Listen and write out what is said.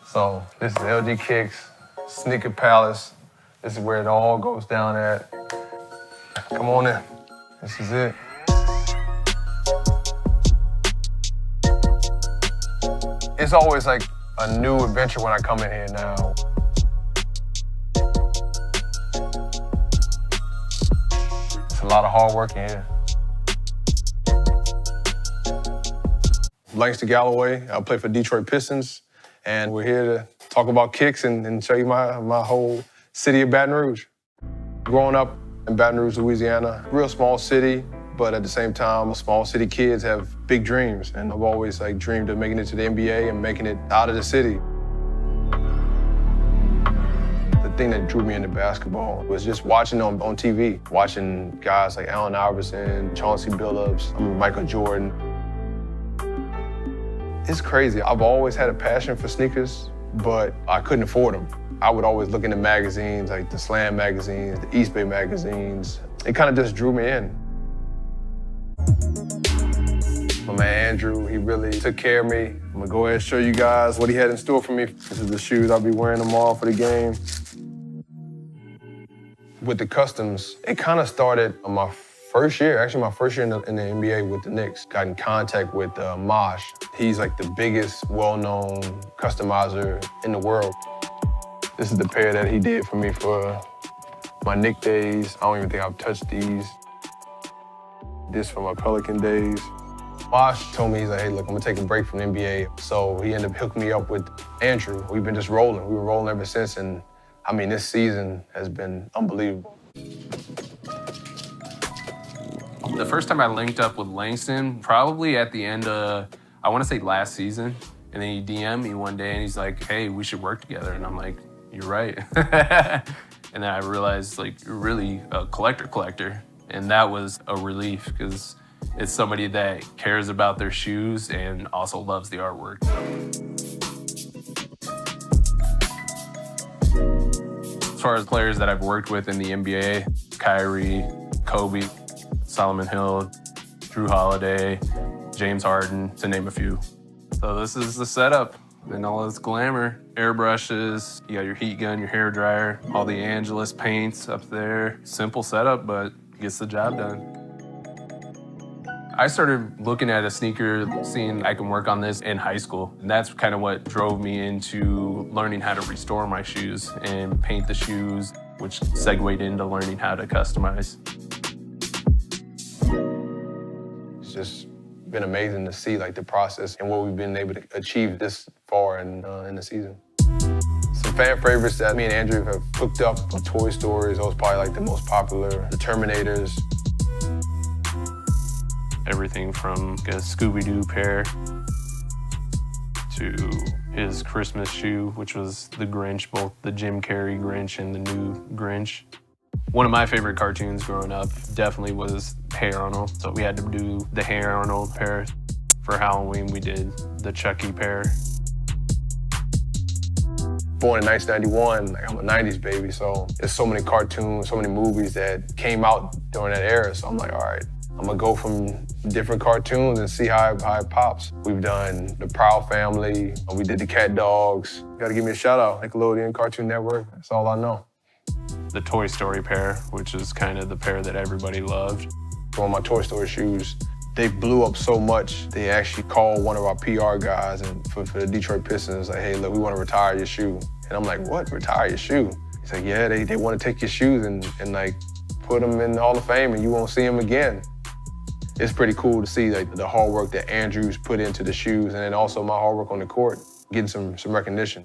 So this is LG Kicks, Sneaker Palace. This is where it all goes down at. Come on in. This is it. It's always like a new adventure when I come in here now. It's a lot of hard work in here. Langston Galloway, I play for Detroit Pistons, and we're here to talk about kicks and show you my whole city of Baton Rouge. Growing up in Baton Rouge, Louisiana, real small city, but at the same time, small city kids have big dreams, and I've always dreamed of making it to the NBA and making it out of the city. The thing that drew me into basketball was just watching on TV, watching guys like Allen Iverson, Chauncey Billups, Michael Jordan. It's crazy. I've always had a passion for sneakers, but I couldn't afford them. I would always look into magazines, like the Slam magazines, the East Bay magazines. It kind of just drew me in. My man Andrew, he really took care of me. I'm gonna go ahead and show you guys what he had in store for me. This is the shoes I'll be wearing tomorrow for the game. With the customs, it kind of started on my first year, actually my first year in the NBA with the Knicks. Got in contact with Mosh. He's like the biggest well-known customizer in the world. This is the pair that he did for me for my Knick days. I don't even think I've touched these. This for my Pelican days. Mosh told me, he's like, hey, look, I'm gonna take a break from the NBA. So he ended up hooking me up with Andrew. We've been just rolling. We were rolling ever since, and I mean, this season has been unbelievable. The first time I linked up with Langston, probably at the end of, I wanna say last season, and then he DM'd me one day and he's like, hey, we should work together. And I'm like, you're right. And then I realized, like, you're really a collector. And that was a relief, because it's somebody that cares about their shoes and also loves the artwork. As far as players that I've worked with in the NBA, Kyrie, Kobe, Solomon Hill, Drew Holiday, James Harden, to name a few. So this is the setup and all this glamour. Airbrushes, you got your heat gun, your hair dryer, all the Angelus paints up there. Simple setup, but gets the job done. I started looking at a sneaker, seeing I can work on this in high school. And that's kind of what drove me into learning how to restore my shoes and paint the shoes, which segued into learning how to customize. It's just been amazing to see the process and what we've been able to achieve this far in the season. Some fan favorites that me and Andrew have hooked up are Toy Stories. Those probably the most popular. The Terminators. Everything from a Scooby-Doo pair to his Christmas shoe, which was the Grinch, both the Jim Carrey Grinch and the new Grinch. One of my favorite cartoons growing up definitely was Hey Arnold. So we had to do the Hey Arnold pair. For Halloween, we did the Chucky pair. Born in 1991, I'm a 90s baby, so there's so many cartoons, so many movies that came out during that era. So I'm like, all right, I'm gonna go from different cartoons and see how it pops. We've done the Proud Family, we did the Cat Dogs. You gotta give me a shout out, Nickelodeon, Cartoon Network, that's all I know. The Toy Story pair, which is kind of the pair that everybody loved. On my Toy Story shoes, they blew up so much, they actually called one of our PR guys and for the Detroit Pistons, like, hey, look, we want to retire your shoe. And I'm like, what, retire your shoe? He's like, yeah, they want to take your shoes and put them in the Hall of Fame and you won't see them again. It's pretty cool to see the hard work that Andrew's put into the shoes and then also my hard work on the court, getting some recognition.